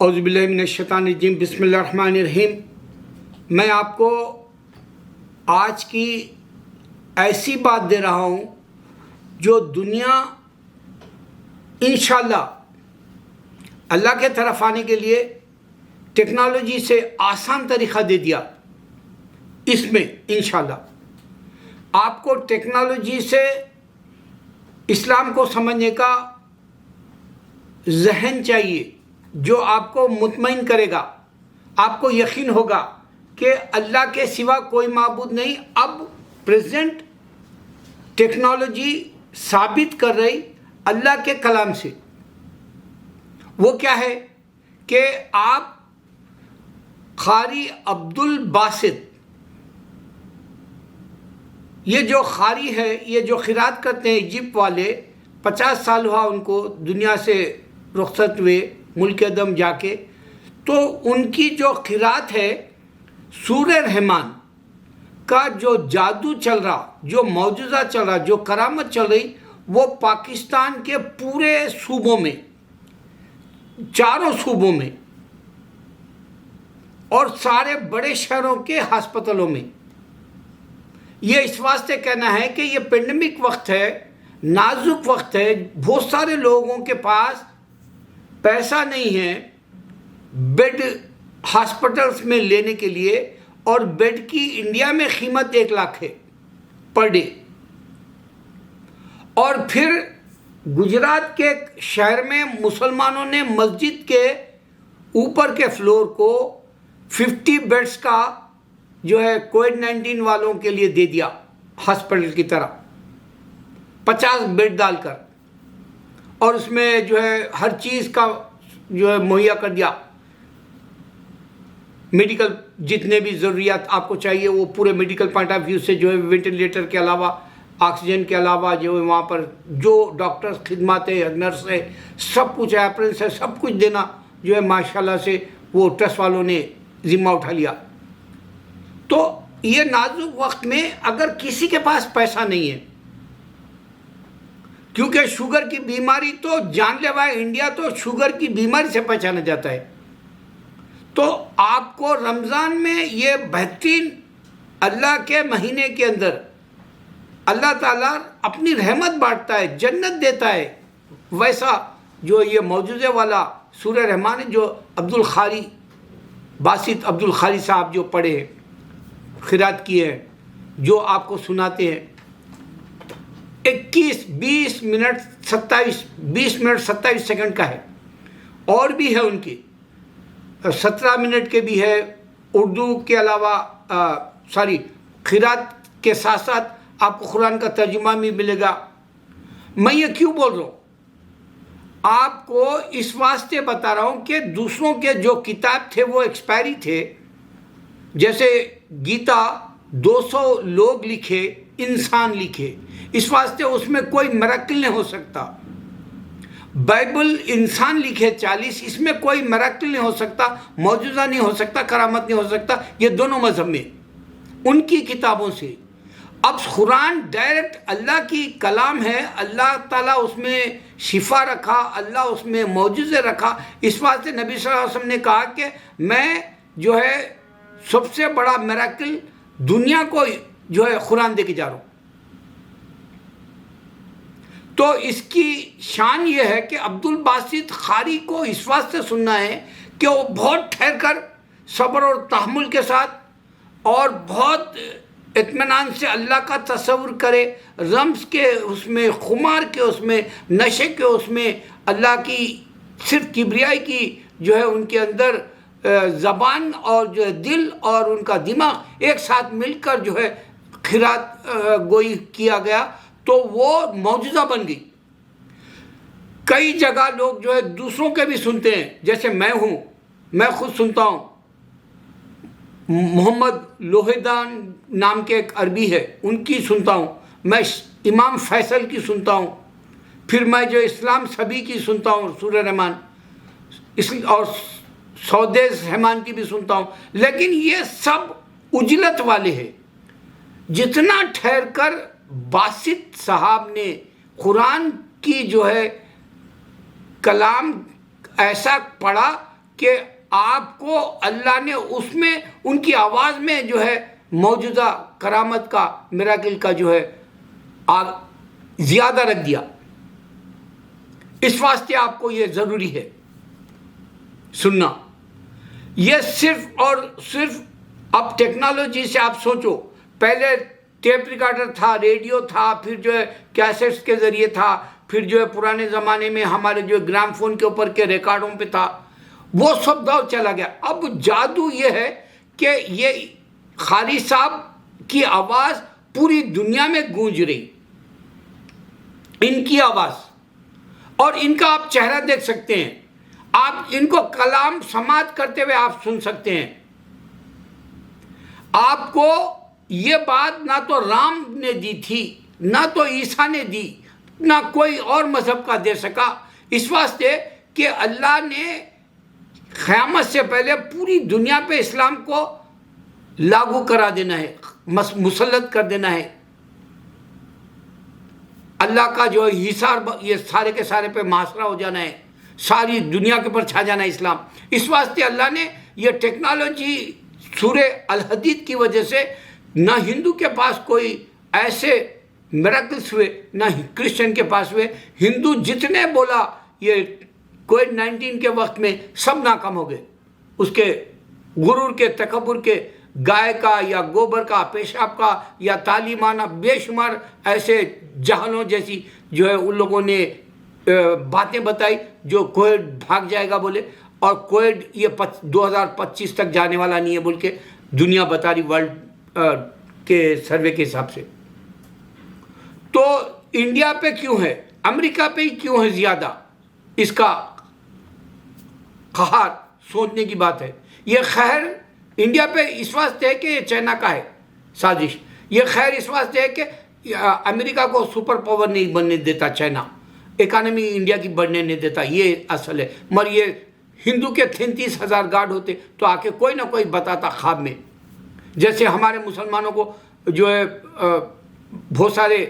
اعوذ باللہ من الشیطان الرجیم، بسم اللہ الرحمن الرحیم۔ میں آپ کو آج کی ایسی بات دے رہا ہوں جو دنیا انشاءاللہ اللہ کے طرف آنے کے لیے ٹیکنالوجی سے آسان طریقہ دے دیا۔ اس میں انشاءاللہ آپ کو ٹیکنالوجی سے اسلام کو سمجھنے کا ذہن چاہیے، جو آپ کو مطمئن کرے گا، آپ کو یقین ہوگا کہ اللہ کے سوا کوئی معبود نہیں۔ اب پریزنٹ ٹیکنالوجی ثابت کر رہی اللہ کے کلام سے، وہ کیا ہے کہ آپ قاری عبدالباسط، یہ جو قاری ہے، یہ جو قرات کرتے ہیں ایجپٹ والے، 50 سال ہوا ان کو دنیا سے رخصت ہوئے، ملک عدم جا کے، تو ان کی جو قرات ہے سورہ رحمان کا جو جادو چل رہا، جو معجزہ چل رہا، جو کرامت چل رہی، وہ پاکستان کے پورے صوبوں میں، چاروں صوبوں میں اور سارے بڑے شہروں کے ہسپتالوں میں۔ یہ اس واسطے کہنا ہے کہ یہ پینڈیمک وقت ہے، نازک وقت ہے، بہت سارے لوگوں کے پاس پیسہ نہیں ہے بیڈ ہاسپٹلس میں لینے کے لیے، اور بیڈ کی انڈیا میں قیمت 1 لاکھ ہے پر ڈے۔ اور پھر گجرات کے شہر میں مسلمانوں نے مسجد کے اوپر کے فلور کو 50 بیڈز کا جو ہے کووڈ-19 والوں کے لیے دے دیا، ہاسپٹل کی طرح 50 بیڈ ڈال کر، اور اس میں جو ہے ہر چیز کا جو ہے مہیا کر دیا، میڈیکل جتنے بھی ضروریات آپ کو چاہیے وہ پورے میڈیکل پوائنٹ آف ویو سے جو ہے وینٹیلیٹر کے علاوہ، آکسیجن کے علاوہ جو ہے وہاں پر جو ڈاکٹر خدمات ہے، نرس ہے، سب کچھ ہے، ایمبولینس ہے، سب کچھ دینا جو ہے ماشاءاللہ سے وہ ٹرسٹ والوں نے ذمہ اٹھا لیا۔ تو یہ نازک وقت میں اگر کسی کے پاس پیسہ نہیں ہے، کیونکہ شوگر کی بیماری تو جان لیوا ہے، انڈیا تو شوگر کی بیماری سے پہچانا جاتا ہے، تو آپ کو رمضان میں یہ بہترین اللہ کے مہینے کے اندر اللہ تعالیٰ اپنی رحمت بانٹتا ہے، جنت دیتا ہے، ویسا جو یہ معجزے والا سورہ رحمان ہے جو باسط عبدالخاری صاحب جو پڑھے ہیں، قرات کیے ہیں، جو آپ کو سناتے ہیں، 20 منٹ 27 سیکنڈ کا ہے، اور بھی ہے ان کی 17 منٹ کے بھی ہے، اردو کے علاوہ قرات کے ساتھ ساتھ آپ کو قرآن کا ترجمہ بھی ملے گا۔ میں یہ کیوں بول رہا ہوں؟ آپ کو اس واسطے بتا رہا ہوں کہ دوسروں کے جو کتاب تھے وہ ایکسپائری تھے، جیسے گیتا 200 لوگ لکھے، انسان لکھے، اس واسطے اس میں کوئی میریکل نہیں ہو سکتا۔ بائبل انسان لکھے 40، اس میں کوئی میریکل نہیں ہو سکتا، معجزہ نہیں ہو سکتا، کرامت نہیں ہو سکتا، یہ دونوں مذہب میں ان کی کتابوں سے۔ اب قرآن ڈائریکٹ اللہ کی کلام ہے، اللہ تعالیٰ اس میں شفا رکھا، اللہ اس میں معجزے رکھا، اس واسطے نبی صلی اللہ علیہ وسلم نے کہا کہ میں جو ہے سب سے بڑا میریکل دنیا کو جو ہے قرآن دے کے جا رہا ہوں۔ تو اس کی شان یہ ہے کہ عبدالباسط قاری کو اس واسطے سننا ہے کہ وہ بہت ٹھہر کر صبر اور تحمل کے ساتھ اور بہت اطمینان سے اللہ کا تصور کرے، رمز کے اس میں، خمار کے اس میں، نشے کے اس میں، اللہ کی صرف کبریائی کی جو ہے ان کے اندر زبان اور جو ہے دل اور ان کا دماغ ایک ساتھ مل کر جو ہے قرات گوئی کیا گیا، تو وہ معجزہ بن گئی۔ کئی جگہ لوگ جو ہے دوسروں کے بھی سنتے ہیں، جیسے میں ہوں، میں خود سنتا ہوں، محمد لوہیدان نام کے ایک عربی ہے، ان کی سنتا ہوں، میں امام فیصل کی سنتا ہوں، پھر میں جو اسلام سبھی کی سنتا ہوں سورہ رحمان، اور سودیس رحمان کی بھی سنتا ہوں، لیکن یہ سب اجلت والے ہیں۔ جتنا ٹھہر کر باسط صاحب نے قرآن کی جو ہے کلام ایسا پڑھا کہ آپ کو اللہ نے اس میں ان کی آواز میں جو ہے موجودہ کرامت کا میراکل کا جو ہے زیادہ رکھ دیا. اس واسطے آپ کو یہ ضروری ہے سننا. یہ صرف اور صرف اب ٹیکنالوجی سے آپ سوچو، پہلے ٹیپ ریکارڈر تھا، ریڈیو تھا، پھر جو ہے کیسٹس کے ذریعے تھا، پھر جو ہے پرانے زمانے میں ہمارے جو گرام فون کے اوپر کے ریکارڈوں پہ تھا، وہ سب دور چلا گیا. اب جادو یہ ہے کہ یہ قاری صاحب کی آواز پوری دنیا میں گونج رہی، ان کی آواز، اور ان کا آپ چہرہ دیکھ سکتے ہیں، آپ ان کو کلام سماعت کرتے ہوئے آپ سن سکتے ہیں. آپ کو یہ بات نہ تو رام نے دی تھی، نہ تو عیسیٰ نے دی، نہ کوئی اور مذہب کا دے سکا، اس واسطے کہ اللہ نے قیامت سے پہلے پوری دنیا پہ اسلام کو لاگو کرا دینا ہے، مسلط کر دینا ہے. اللہ کا جو حصار یہ سارے کے سارے پہ محاصرہ ہو جانا ہے، ساری دنیا کے اوپر چھا جانا ہے اسلام. اس واسطے اللہ نے یہ ٹیکنالوجی سورہ الحدید کی وجہ سے نہ ہندو کے پاس کوئی ایسے میراکلس ہوئے، نہ کرسچن کے پاس ہوئے. ہندو جتنے بولا یہ کووڈ-19 کے وقت میں سب ناکام ہو گئے. اس کے غرور کے، تکبر کے، گائے کا یا گوبر کا، پیشاب کا یا تعلیمانہ بے شمار ایسے جہلوں جیسی جو ہے ان لوگوں نے باتیں بتائی جو کووڈ بھاگ جائے گا بولے، اور کووڈ یہ 2025 تک جانے والا نہیں ہے بول کے دنیا بتا رہی ورلڈ کے سروے کے حساب سے. تو انڈیا پہ کیوں ہے، امریکہ پہ ہی کیوں ہے زیادہ اس کا قہر، سوچنے کی بات ہے. یہ خیر انڈیا پہ اس واسطے ہے کہ یہ چائنا کا ہے سازش. یہ خیر اس واسطے ہے کہ امریکہ کو سپر پاور نہیں بننے دیتا چائنا، اکانومی انڈیا کی بڑھنے نہیں دیتا، یہ اصل ہے. مگر یہ ہندو کے 33,000 گارڈ ہوتے تو آ کے کوئی نہ کوئی بتاتا خواب میں. جیسے ہمارے مسلمانوں کو جو ہے بہت سارے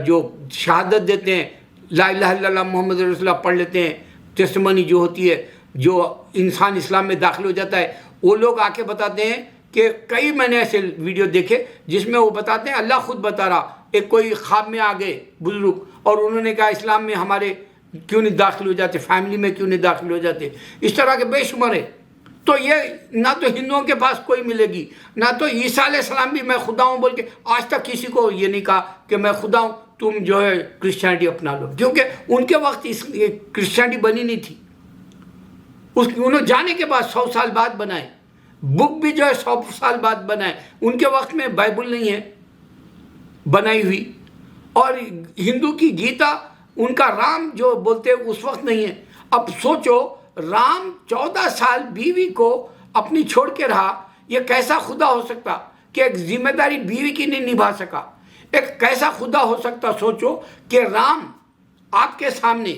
جو شہادت دیتے ہیں، لا الہ الا اللہ محمد رسول اللہ پڑھ لیتے ہیں، ٹیسٹمنی جو ہوتی ہے، جو انسان اسلام میں داخل ہو جاتا ہے، وہ لوگ آ کے بتاتے ہیں کہ کئی میں نے ایسے ویڈیو دیکھے جس میں وہ بتاتے ہیں اللہ خود بتا رہا، ایک کوئی خواب میں آ گئے بزرگ اور انہوں نے کہا اسلام میں ہمارے کیوں نہیں داخل ہو جاتے، فیملی میں کیوں نہیں داخل ہو جاتے. اس طرح کے بے شمار ہے. تو یہ نہ تو ہندوؤں کے پاس کوئی ملے گی، نہ تو عیسیٰ علیہ السلام بھی میں خدا ہوں بول کے آج تک کسی کو یہ نہیں کہا کہ میں خدا ہوں، تم جو ہے کرسچینٹی اپنا لو، کیونکہ ان کے وقت کرسچینٹی بنی نہیں تھی. انہوں جانے کے بعد 100 سال بعد بنائے، بک بھی جو ہے 100 سال بعد بنائے. ان کے وقت میں بائبل نہیں ہے بنائی ہوئی، اور ہندو کی گیتا ان کا رام جو بولتے ہیں اس وقت نہیں ہے. اب سوچو رام 14 سال بیوی کو اپنی چھوڑ کے رہا، یہ کیسا خدا ہو سکتا کہ ایک ذمہ داری بیوی کی نہیں نبھا سکا؟ ایک کیسا خدا ہو سکتا سوچو کہ رام آپ کے سامنے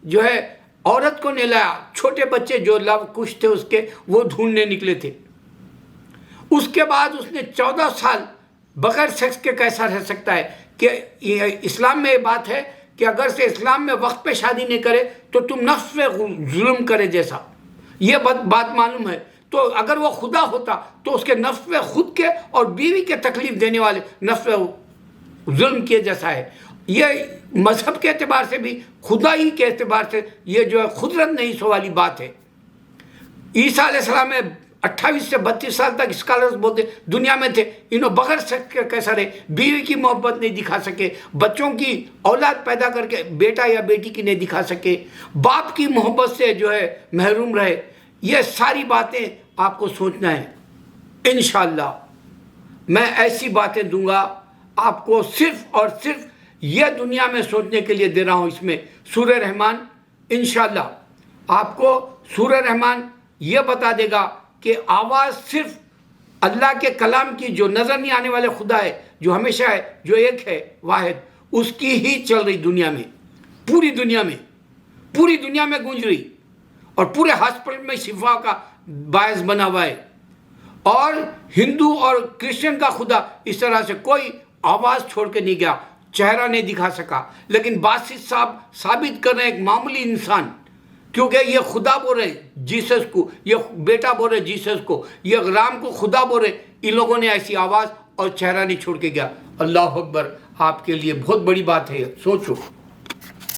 جو ہے عورت کو نہیں لایا، چھوٹے بچے جو لو کش تھے اس کے وہ ڈھونڈنے نکلے تھے. اس کے بعد اس نے 14 سال بغیر سیکس کے کیسا رہ سکتا ہے؟ کہ اسلام میں یہ بات ہے کہ اگر سے اسلام میں وقت پہ شادی نہیں کرے تو تم نفس پہ ظلم کرے جیسا، یہ بات معلوم ہے. تو اگر وہ خدا ہوتا تو اس کے نفس پہ خود کے اور بیوی کے تکلیف دینے والے نفس پہ ظلم کیے جیسا ہے. یہ مذہب کے اعتبار سے بھی خدائی کے اعتبار سے یہ جو ہے قدرت نہیں سو والی بات ہے. عیسیٰ علیہ السلام میں 28 سے 32 سال تک اسکالرز بولتے دنیا میں تھے، انہوں بغیر سیکس کے کیسا رہے، بیوی کی محبت نہیں دکھا سکے، بچوں کی اولاد پیدا کر کے بیٹا یا بیٹی کی نہیں دکھا سکے، باپ کی محبت سے جو ہے محروم رہے. یہ ساری باتیں آپ کو سوچنا ہے. انشاءاللہ میں ایسی باتیں دوں گا آپ کو، صرف اور صرف یہ دنیا میں سوچنے کے لیے دے رہا ہوں. اس میں سورہ رحمان انشاءاللہ آپ کو سورہ رحمان یہ بتا دے گا کہ آواز صرف اللہ کے کلام کی جو نظر نہیں آنے والے خدا ہے، جو ہمیشہ ہے، جو ایک ہے واحد، اس کی ہی چل رہی دنیا میں، پوری دنیا میں گونج رہی، اور پورے ہاسپٹل میں شفا کا باعث بنا ہوا ہے. اور ہندو اور کرسچن کا خدا اس طرح سے کوئی آواز چھوڑ کے نہیں گیا، چہرہ نہیں دکھا سکا، لیکن باسط صاحب ثابت کر رہے ہیں ایک معمولی انسان کیونکہ یہ خدا بول رہے جیسس کو، یہ بیٹا بول رہے جیسس کو، یہ رام کو خدا بول رہے. ان لوگوں نے ایسی آواز اور چہرہ نہیں چھوڑ کے گیا. اللہ اکبر، آپ کے لیے بہت بڑی بات ہے، سوچو.